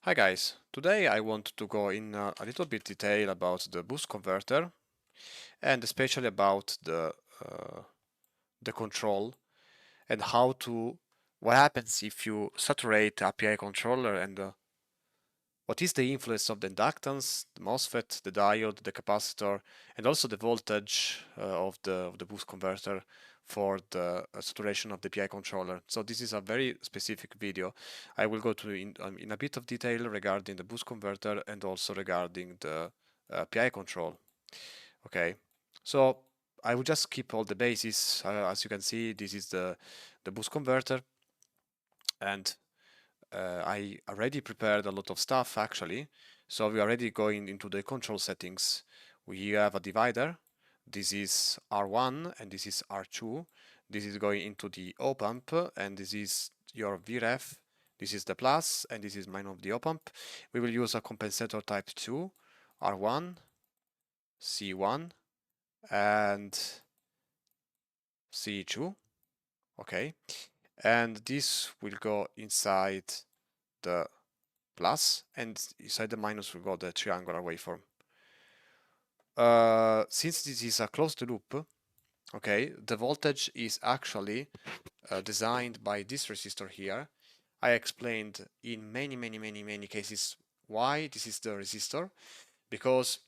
Hi guys, today I want to go in a little bit detail about the boost converter and especially about the control and what happens if you saturate the API controller and what is the influence of the inductance, the MOSFET, the diode, the capacitor, and also the voltage of the boost converter for the saturation of the PI controller. So this is a very specific video. I will go to in a bit of detail regarding the boost converter and also regarding the PI control. Okay, so I will just skip all the bases. As you can see, this is the boost converter, and I already prepared a lot of stuff actually. So we are already going into the control settings. We have a divider. This is R1 and this is R2. This is going into the op amp and this is your VREF. This is the plus and this is minus of the op amp. We will use a compensator type 2, R1, C1 and C2. Okay. And this will go inside the plus, and inside the minus will go the triangular waveform. Since this is a closed loop, okay, the voltage is actually designed by this resistor here. I explained in many cases why this is the resistor, because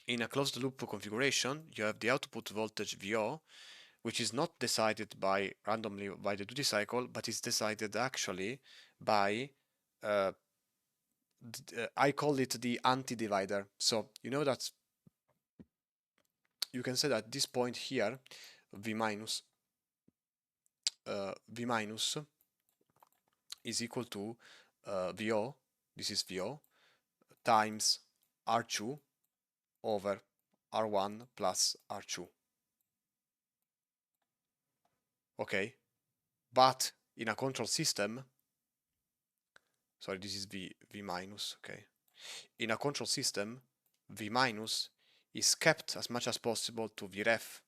in a closed loop configuration, you have the output voltage VO, which is not decided by randomly by the duty cycle, but is decided actually by I call it the anti-divider. So you know that you can say that this point here, V minus, V minus is equal to VO, this is VO, times R2 over R1 plus R2. Okay, but in a control system, sorry, this is V minus, okay. In a control system, V minus is kept as much as possible to Vref.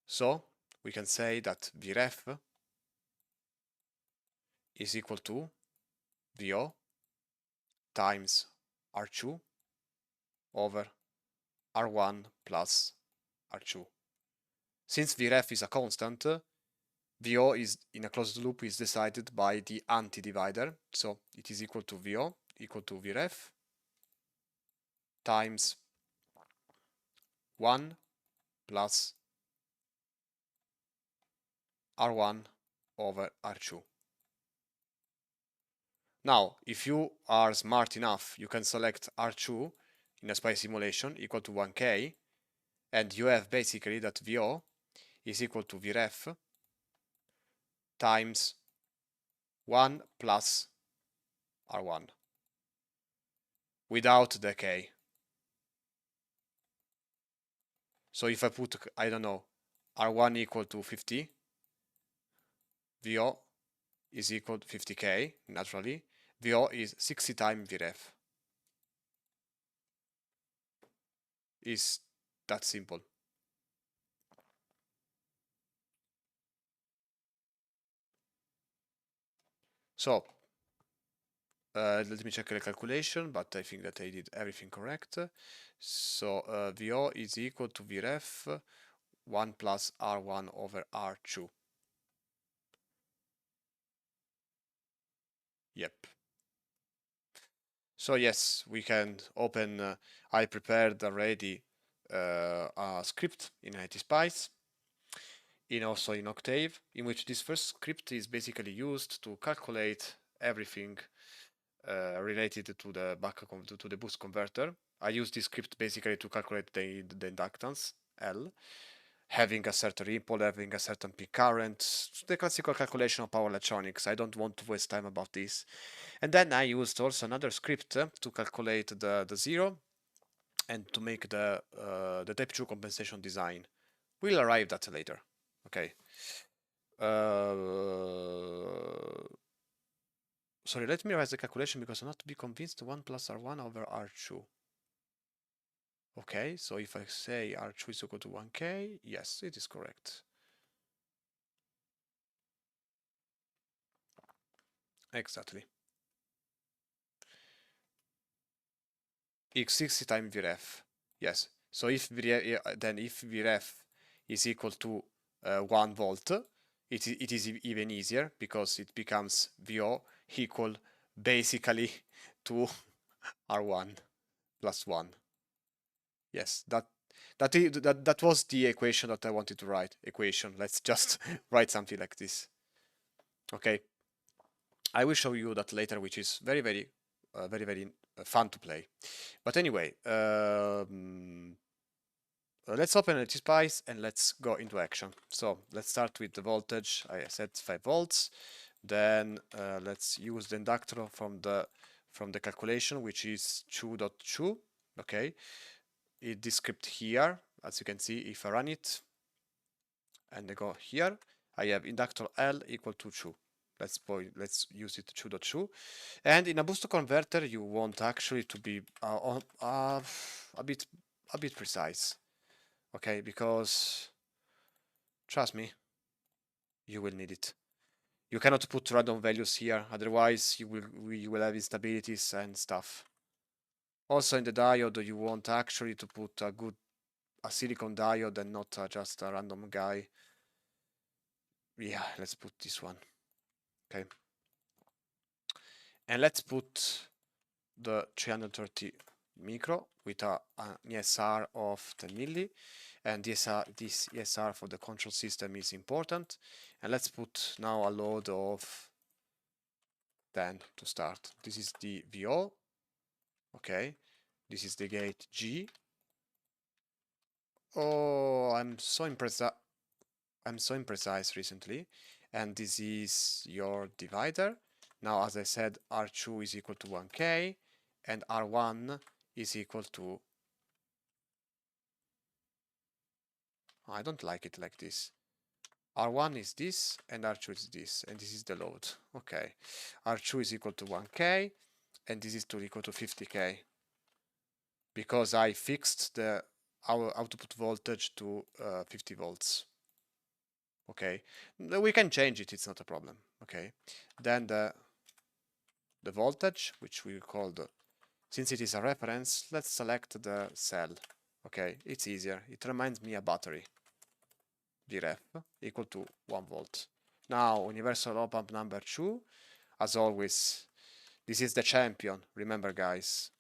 So we can say that Vref is equal to VO times R2 over R1 plus R2. Since Vref is a constant, VO is in a closed loop is decided by the anti-divider, so it is equal to VO equal to Vref times 1 plus R1 over R2. Now, if you are smart enough, you can select R2 in a SPICE simulation equal to 1K, and you have basically that VO is equal to Vref times 1 plus R1 without the K. So if I put, I don't know, R1 equal to 50, VO is equal to 50K, naturally. VO is 60 times Vref. Is that simple. So, let me check the calculation, but I think that I did everything correct. So, VO is equal to Vref 1 plus R1 over R2. Yep. So yes, we can open, I prepared already a script in AntiSpice, also in Octave, in which this first script is basically used to calculate everything related to the boost converter. I use this script basically to calculate the inductance L, having a certain ripple, having a certain peak current, the classical calculation of power electronics. I don't want to waste time about this. And then I used also another script to calculate the zero and to make the type 2 compensation design. We'll arrive at that later. Okay. Sorry, let me revise the calculation because I'm not to be convinced 1 plus R1 over R2. Okay, so if I say R2 is equal to 1K, yes, it is correct. Exactly. x60 times vref. Yes. So if then if vref is equal to 1 volt, it is even easier because it becomes VO equal basically to R1 plus 1. Yes, that was the equation that I wanted to write. Equation. Let's just write something like this. Okay. I will show you that later, which is very fun to play. But anyway, let's open LTSPICE and let's go into action. So let's start with the voltage. I set 5 volts. Then let's use the inductor from the calculation, which is 2.2. Okay, this script here, as you can see, if I run it and I go here, I have inductor L equal to 2. Let's use it 2.2. And in a boost converter, you want actually to be a bit precise. Okay, because trust me, you will need it. You cannot put random values here, otherwise you will have instabilities and stuff. Also in the diode, you want actually to put a silicon diode and not just a random guy. Yeah, let's put this one. Okay. And let's put the 330 micro with an ESR of 10 milli. And this ESR for the control system is important. And let's put now a load of 10 to start. This is the VO. Okay. This is the gate G. Oh, I'm so imprecise recently. And this is your divider. Now, as I said, R2 is equal to 1K and R1 is equal to... I don't like it like this. R1 is this and R2 is this, and this is the load. Okay. R2 is equal to 1K and this is equal to 50K because I fixed the our output voltage to 50 volts. Okay. We can change it, it's not a problem. Okay. Then the voltage, which we call since it is a reference, let's select the cell. Okay, it's easier. It reminds me a battery. Vref equal to 1 volt. Now, universal op-amp number 2. As always, this is the champion. Remember, guys.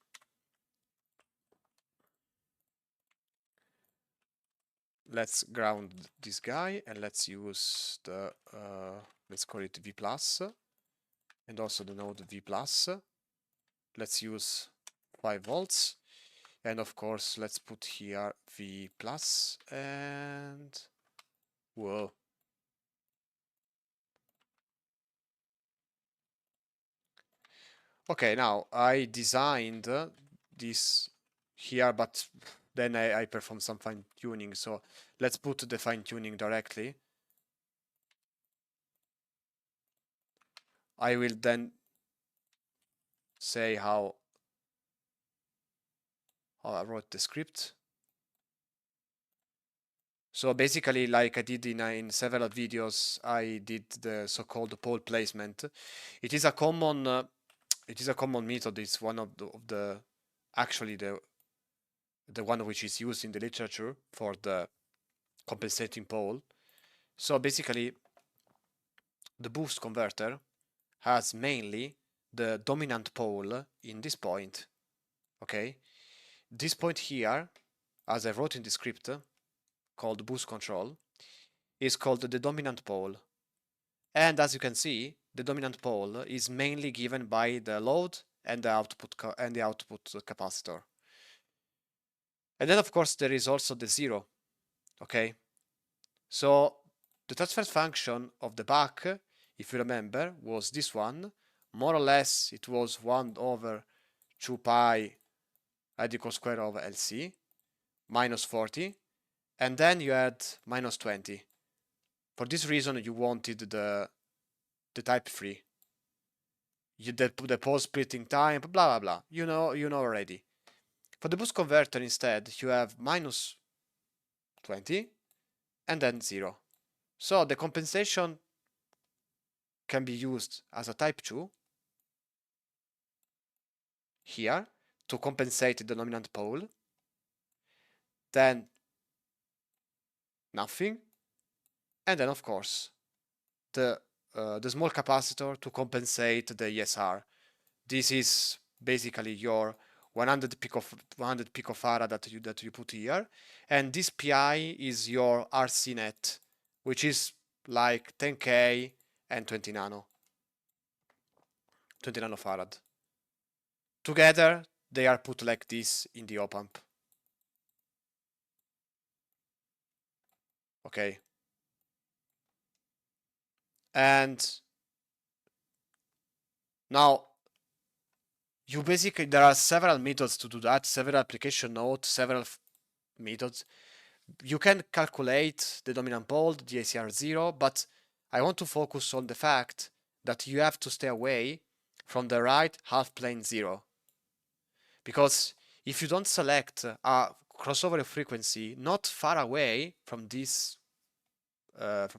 Let's ground this guy and let's use the, let's call it V+, and also the node V+. Let's use 5 volts. And of course, let's put here V+, and whoa. Okay, now I designed this here, but then I performed some fine tuning. So let's put the fine tuning directly. I will then say how I wrote the script. So basically, like I did in several videos, I did the so-called pole placement. It is a common method. It's one of the actually the one which is used in the literature for the compensating pole. So basically, the boost converter has mainly the dominant pole in this point. Okay, this point here, as I wrote in the script, called boost control, is called the dominant pole. And as you can see, the dominant pole is mainly given by the load and the output capacitor. And then of course there is also the zero. Okay, so the transfer function of the back, if you remember, was this one. More or less it was 1 over 2 pi radical square over LC minus 40, and then you had minus 20. For this reason you wanted the type 3. The pole splitting time, blah blah blah. You know already. For the boost converter instead, you have minus 20 and then 0. So the compensation can be used as a type 2 here to compensate the dominant pole, then nothing, and then of course the small capacitor to compensate the ESR. This is basically your 100 picofarad that you put here, and this pi is your RC net, which is like 10k and 20 nanofarad. Together they are put like this in the op-amp. Okay, and now you basically, there are several methods to do that, several application notes, several methods. You can calculate the dominant pole, the ACR 0, but I want to focus on the fact that you have to stay away from the right half plane 0. Because if you don't select a crossover frequency not far away from this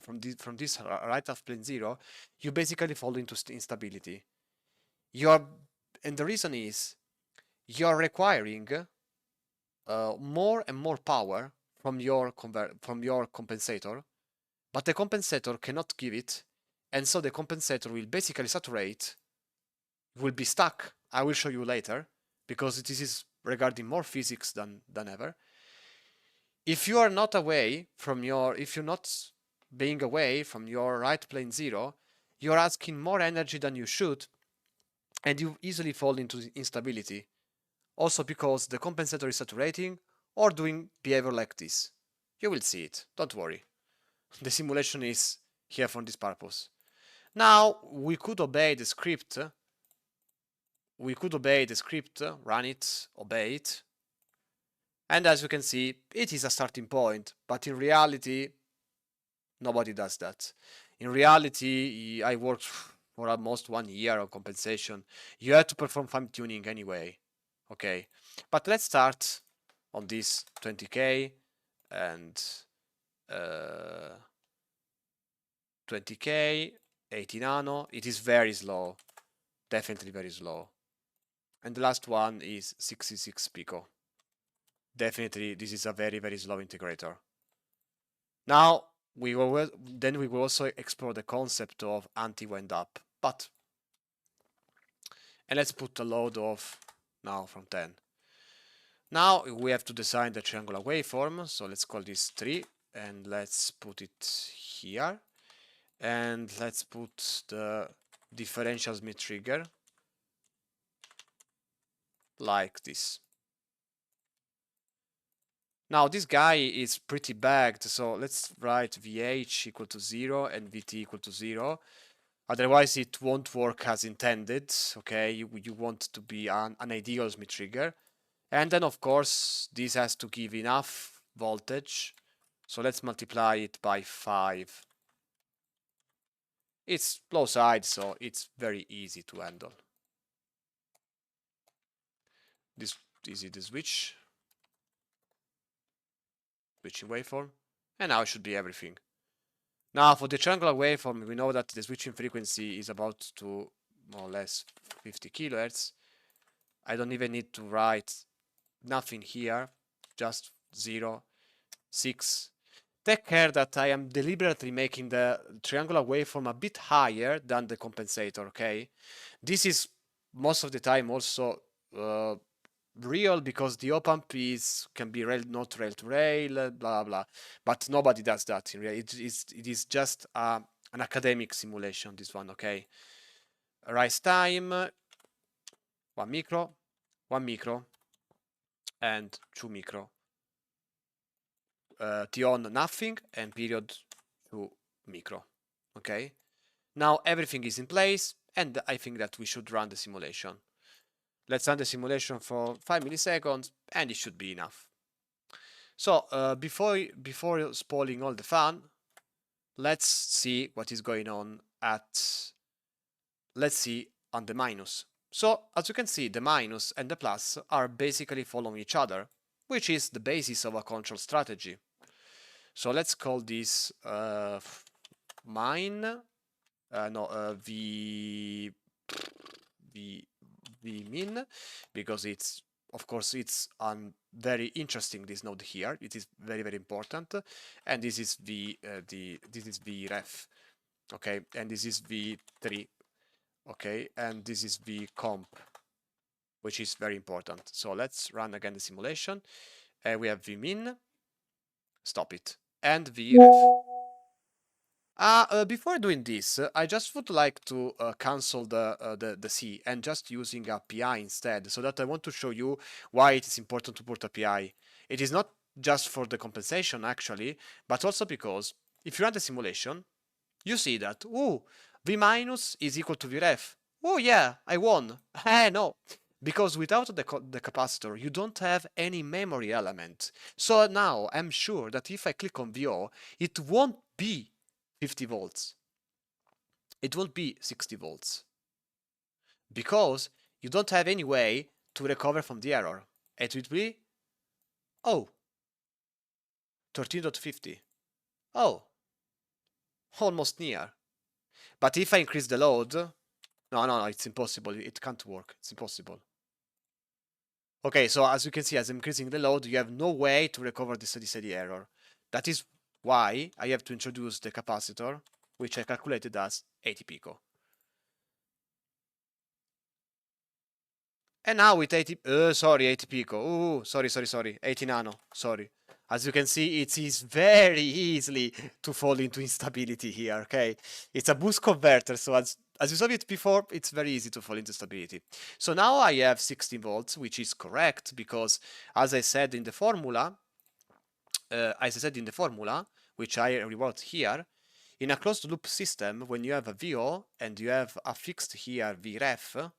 from this right half plane 0, you basically fall into instability. And the reason is you're requiring more and more power from your compensator, but the compensator cannot give it, and so the compensator will basically saturate, will be stuck. I will show you later, because this is regarding more physics than ever. If you are not away from if you're not being away from your right plane 0, you're asking more energy than you should, and you easily fall into instability. Also because the compensator is saturating or doing behavior like this. You will see it, don't worry. The simulation is here for this purpose. Now we could obey the script. Run it, obey it. And as you can see, it is a starting point, but in reality, nobody does that. In reality, I worked for almost 1 year on compensation. You have to perform fine tuning anyway. Okay, but let's start on this 20k and 20k, 80 nano. It is very slow, definitely very slow. And the last one is 66 pico. Definitely, this is a very, very slow integrator. Now, we will also explore the concept of AntiWindup, and let's put a load of now from 10. Now we have to design the triangular waveform, so let's call this 3, and let's put it here, and let's put the differential Smith trigger like this. Now this guy is pretty bagged, so let's write VH equal to 0 and VT equal to 0. Otherwise it won't work as intended, okay? You want to be an ideal Smith trigger. And then of course this has to give enough voltage. So let's multiply it by 5. It's low side, so it's very easy to handle. This is the switching waveform, and now it should be everything. Now for the triangular waveform, we know that the switching frequency is about to more or less 50 kilohertz. I don't even need to write nothing here, just 0, 6. Take care that I am deliberately making the triangular waveform a bit higher than the compensator, okay? This is most of the time also real, because the op-amp can be not rail to rail, blah blah, but nobody does that in reality. It is just an academic simulation, this one, okay? Rise time 1 micro, 1 micro, and 2 micro. T on nothing, and period 2 micro. Okay, now everything is in place, and I think that we should run the simulation. Let's run the simulation for 5 milliseconds, and it should be enough. So before spoiling all the fun, let's see what is going on let's see on the minus. So as you can see, the minus and the plus are basically following each other, which is the basis of a control strategy. So let's call this v min, because it's of course, it's very interesting, this node here. It is very, very important. And this is this is vref, okay? And this is v3, okay? And this is vcomp, which is very important. So let's run again the simulation. We have vmin, stop it, and vref. Before doing this, I just would like to cancel the C and just using a PI instead, so that I want to show you why it is important to put a PI. It is not just for the compensation, actually, but also because if you run the simulation, you see that, oh, V minus is equal to Vref. Oh yeah, I won. No, because without the capacitor, you don't have any memory element. So now I'm sure that if I click on VO, it won't be 50 volts. It will be 60 volts. Because you don't have any way to recover from the error. It will be, oh, 13.50. Oh, almost near. But if I increase the load, no, it's impossible. It can't work. It's impossible. Okay, so as you can see, as I'm increasing the load, you have no way to recover the steady error. That is why I have to introduce the capacitor, which I calculated as 80 pico. And now with 80 pico. Sorry, 80 nano, sorry. As you can see, it is very easily to fall into instability here, okay? It's a boost converter, so as you saw it before, it's very easy to fall into stability. So now I have 16 volts, which is correct, because as I said in the formula, which I rewrote here, in a closed loop system, when you have a VO and you have a fixed here Vref,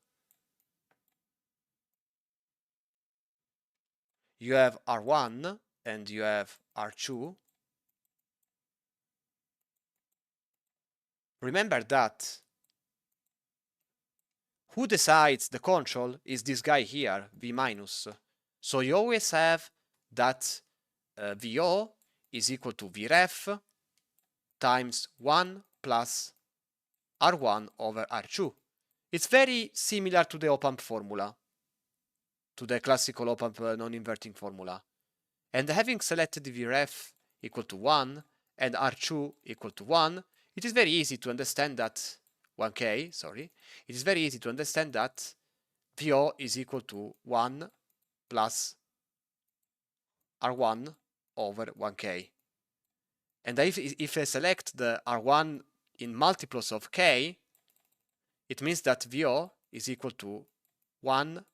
you have R1 and you have R2. Remember that who decides the control is this guy here, V minus. So you always have that VO is equal to Vref times 1 plus R1 over R2. It's very similar to the op-amp formula, to the classical op-amp non-inverting formula. And having selected Vref equal to 1 and R2 equal to 1, it is very easy to understand that 1k, sorry, it is very easy to understand that VO is equal to 1 plus R1 over 1k. And if I select the R1 in multiples of k, it means that VO is equal to 1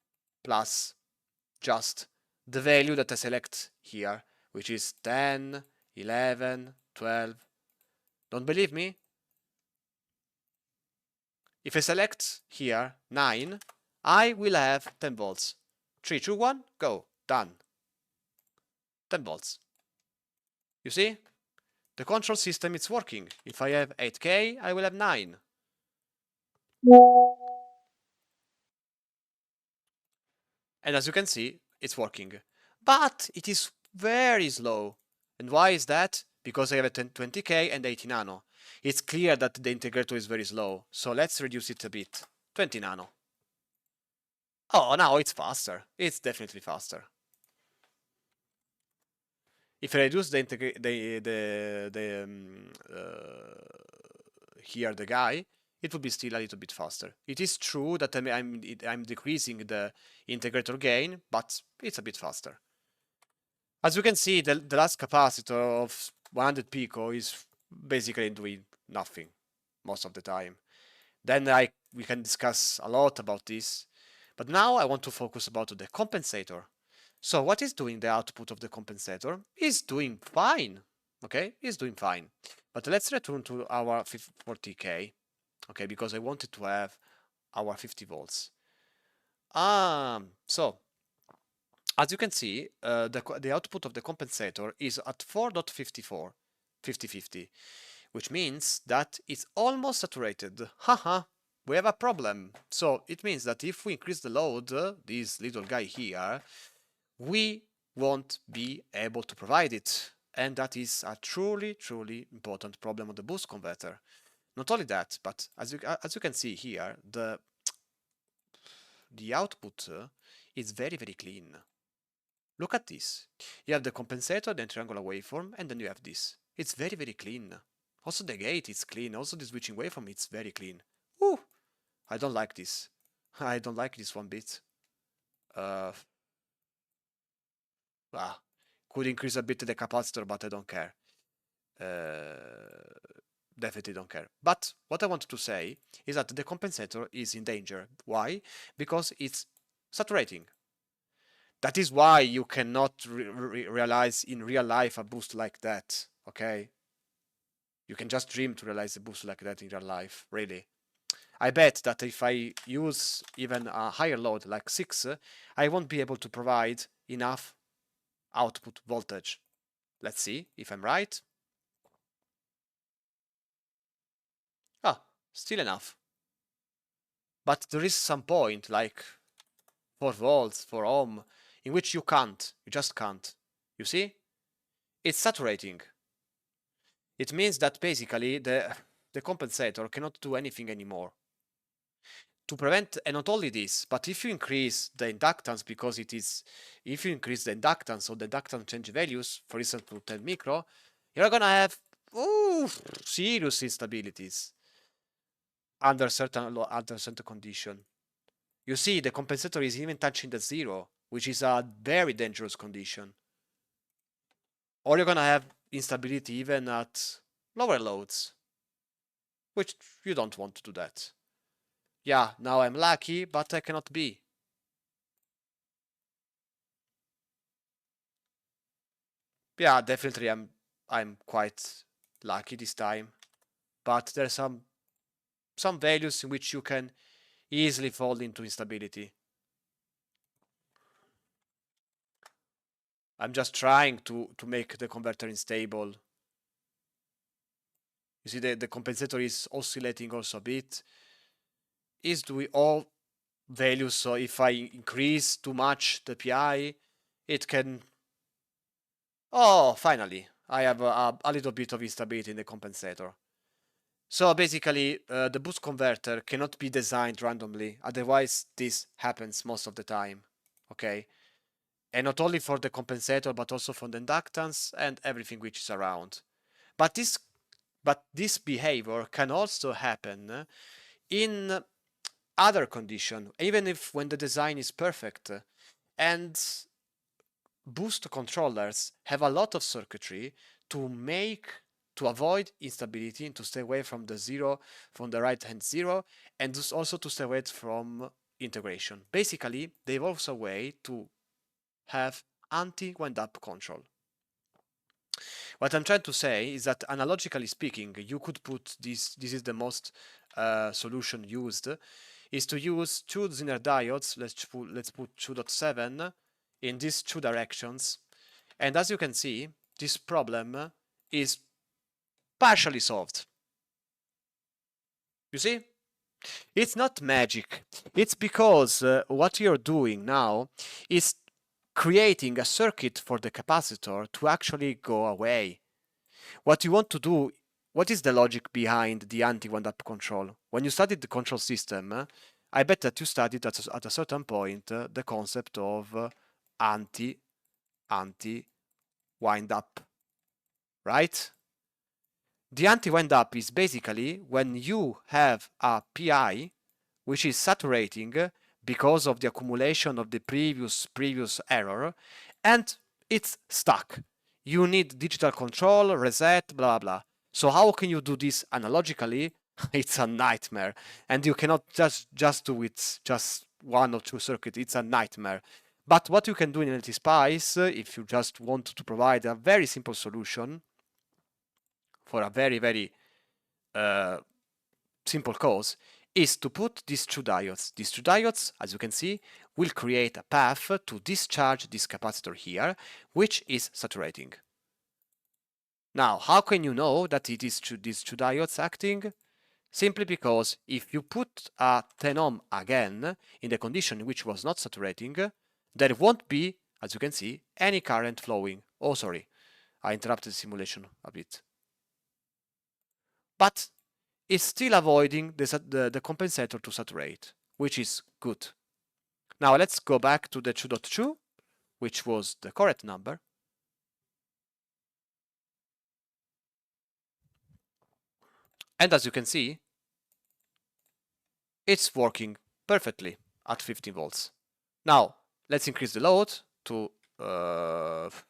plus just the value that I select here, which is 10, 11, 12. Don't believe me? If I select here 9, I will have 10 volts. 3, 2, 1, go. Done. 10 volts. You see? The control system is working. If I have 8K, I will have 9. And as you can see, it's working. But it is very slow. And why is that? Because I have a 20K and 80 nano. It's clear that the integrator is very slow. So let's reduce it a bit. 20 nano. Oh, now it's faster. It's definitely faster. If I reduce the here the guy, it would be still a little bit faster. It is true that I'm decreasing the integrator gain, but it's a bit faster. As you can see, the last capacitor of 100 pico is basically doing nothing most of the time. Then we can discuss a lot about this, but now I want to focus about the compensator. So what is doing the output of the compensator is doing fine, okay? It's doing fine. But let's return to our 40K, okay? Because I wanted to have our 50 volts. So as you can see, the output of the compensator is at 4.54, 50-50, which means that it's almost saturated. Haha, we have a problem. So it means that if we increase the load, this little guy here, we won't be able to provide it. And that is a truly, truly important problem of the boost converter. Not only that, but as you can see here, the the output is very, very clean. Look at this. You have the compensator, the triangular waveform, and then you have this. It's very, very clean. Also the gate is clean. Also the switching waveform, it's very clean. Woo! I don't like this. I don't like this one bit. Could increase a bit the capacitor, but I don't care. Definitely don't care. But what I wanted to say is that the compensator is in danger. Why? Because it's saturating. That is why you cannot realize in real life a boost like that, okay? You can just dream to realize a boost like that in real life, really. I bet that if I use even a higher load like 6, I won't be able to provide enough output voltage. Let's see if I'm right. Ah, still enough. But there is some point, like 4 volts, 4 ohm, in which you can't. You just can't. You see? It's saturating. It means that basically the compensator cannot do anything anymore. To prevent, and not only this, but if you increase the inductance, because it is, if you increase the inductance or the inductance change values, for instance to 10 micro, you're gonna have serious instabilities under certain condition. You see, the compensator is even touching the 0, which is a very dangerous condition. Or you're gonna have instability even at lower loads, which you don't want to do that. Yeah, now I'm lucky, but I cannot be. Yeah, definitely I'm quite lucky this time. But there's some values in which you can easily fall into instability. I'm just trying to make the converter unstable. You see the compensator is oscillating also a bit. Is doing all values, so if I increase too much the PI, it can... Oh, finally, I have a little bit of instability in the compensator. So basically, the boost converter cannot be designed randomly, otherwise this happens most of the time, okay? And not only for the compensator, but also for the inductance and everything which is around. But this behavior can also happen in other condition, even if when the design is perfect. And boost controllers have a lot of circuitry to avoid instability and to stay away from the 0, from the right hand 0, and also to stay away from integration. Basically, they've also a way to have anti-Windup control. What I'm trying to say is that analogically speaking, you could put this is the most solution used, is to use two Zener diodes, let's put 2.7 in these two directions. And as you can see, this problem is partially solved. You see? It's not magic. It's because what you're doing now is creating a circuit for the capacitor to actually go away. What you want to do, what is the logic behind the anti-Windup control? When you studied the control system, I bet that you studied at a certain point the concept of anti-Windup, right? The anti-Windup is basically when you have a PI which is saturating because of the accumulation of the previous error, and it's stuck. You need digital control, reset, blah blah. So how can you do this analogically? It's a nightmare, and you cannot just do it just one or two circuits. It's a nightmare. But what you can do in LTSPICE, if you just want to provide a very simple solution for a very, very simple cause, is to put these two diodes. These two diodes, as you can see, will create a path to discharge this capacitor here, which is saturating. Now, how can you know that it is these two diodes acting? Simply because if you put a 10 ohm again in the condition in which was not saturating, there won't be, as you can see, any current flowing. Oh, sorry, I interrupted the simulation a bit. But it's still avoiding the compensator to saturate, which is good. Now let's go back to the 2.2, which was the correct number. And as you can see, it's working perfectly at 15 volts. Now, let's increase the load to 5.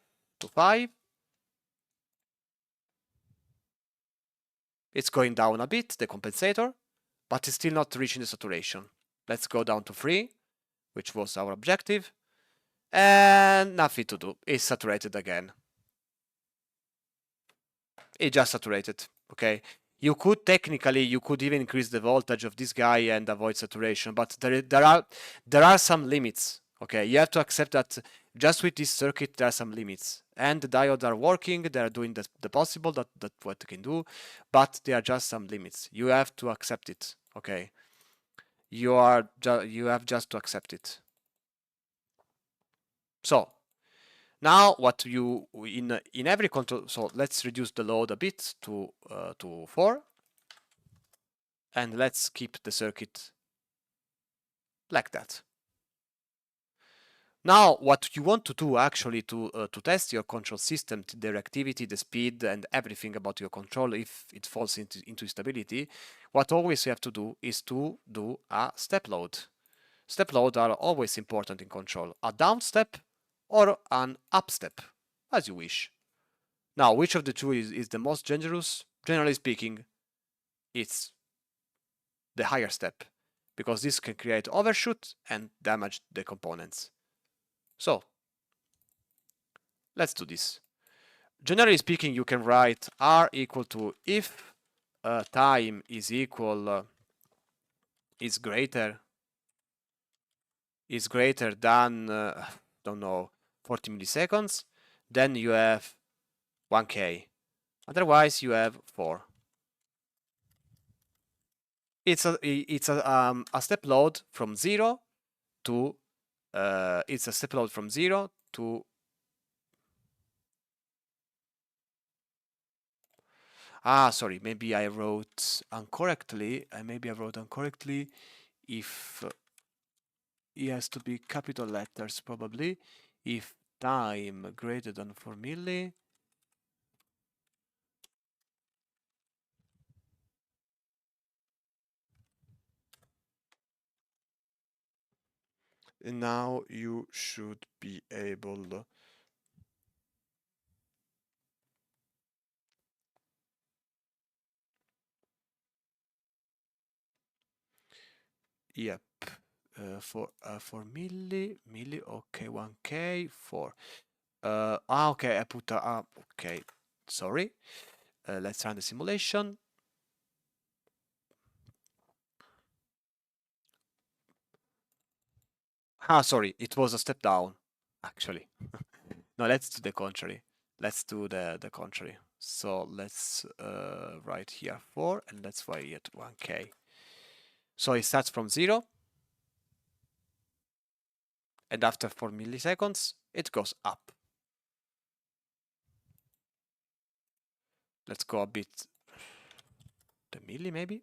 It's going down a bit, the compensator, but it's still not reaching the saturation. Let's go down to 3, which was our objective, and nothing to do. It's saturated again. It just saturated, okay? You could technically, you could even increase the voltage of this guy and avoid saturation, but there are some limits, okay? You have to accept that just with this circuit there are some limits, and the diodes are working, they are doing the possible that what they can do, but there are just some limits. You have to accept it, okay? You have just to accept it. So now what you in every control, so let's reduce the load a bit to 4, and let's keep the circuit like that. Now what you want to do actually to test your control system, the reactivity, the speed, and everything about your control if it falls into instability, what always you have to do is to do a step load. Step load are always important in control, a down step or an up step, as you wish. Now, which of the two is the most dangerous? Generally speaking, it's the higher step, because this can create overshoot and damage the components. So, let's do this. Generally speaking, you can write R equal to if time is equal is greater than don't know 40 milliseconds, then you have 1K. Otherwise, you have 4. It's a step load from 0 to it's a step load from 0 to sorry, maybe I wrote incorrectly. If it has to be capital letters, probably. If time greater than 4 milli, now you should be able yep, for milli, okay, 1K, 4. Okay, I put okay, sorry. Let's run the simulation. Sorry, it was a step down, actually. No, let's do the contrary. Let's do the contrary. So let's write here 4, and let's write it 1K. So it starts from 0, and after 4 milliseconds, it goes up. Let's go a bit, the milli maybe.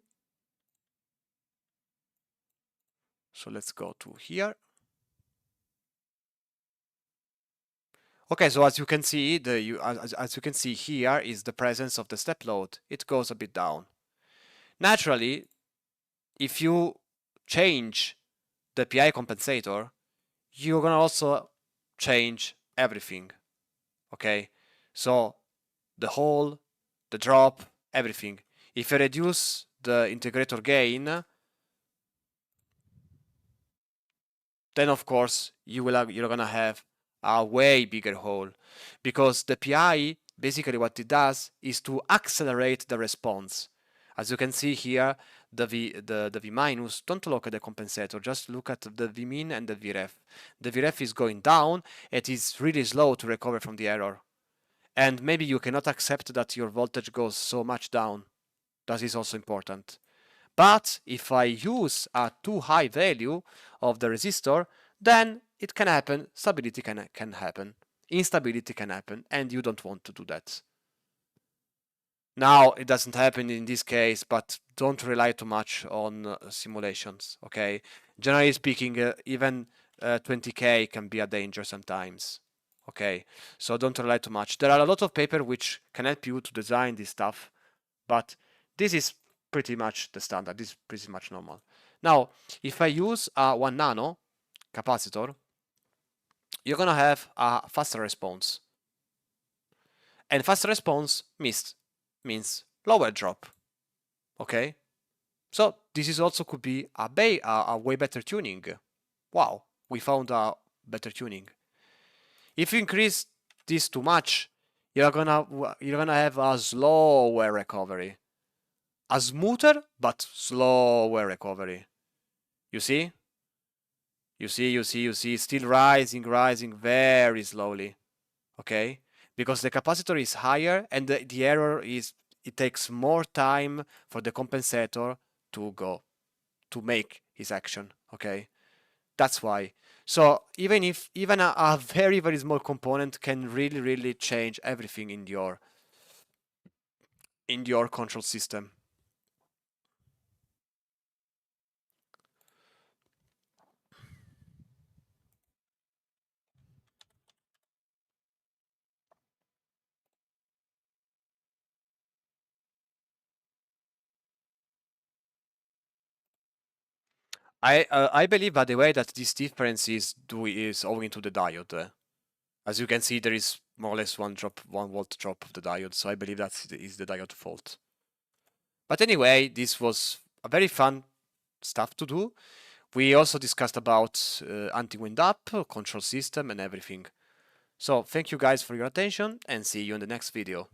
So let's go to here. Okay, so as you can see, as you can see here is the presence of the step load. It goes a bit down. Naturally, if you change the PI compensator, you're gonna also change everything. Okay, so the hole, the drop, everything. If you reduce the integrator gain, then of course you're gonna have a way bigger hole, because the PI basically what it does is to accelerate the response. As you can see here, the V minus, don't look at the compensator, just look at the V min and the Vref. The Vref is going down, it is really slow to recover from the error. And maybe you cannot accept that your voltage goes so much down. That is also important. But if I use a too high value of the resistor, then it can happen, stability can happen, instability can happen, and you don't want to do that. Now, it doesn't happen in this case, but don't rely too much on simulations, okay? Generally speaking, even 20K can be a danger sometimes. Okay, so don't rely too much. There are a lot of paper which can help you to design this stuff, but this is pretty much the standard. This is pretty much normal. Now, if I use a 1 nano capacitor, you're gonna have a faster response. And faster response means lower drop. Okay? So this is also could be a way better tuning. Wow, we found a better tuning. If you increase this too much, you're gonna have a slower recovery. A smoother but slower recovery. You see? You see, still rising very slowly. Okay? Because the capacitor is higher and the error is, it takes more time for the compensator to make his action. Okay? That's why. So even a very small component can really change everything in your control system. I believe, by the way, that this difference is owing to the diode. As you can see, there is more or less 1 volt drop of the diode. So I believe that is the diode fault. But anyway, this was a very fun stuff to do. We also discussed about AntiWindup, control system, and everything. So thank you guys for your attention and see you in the next video.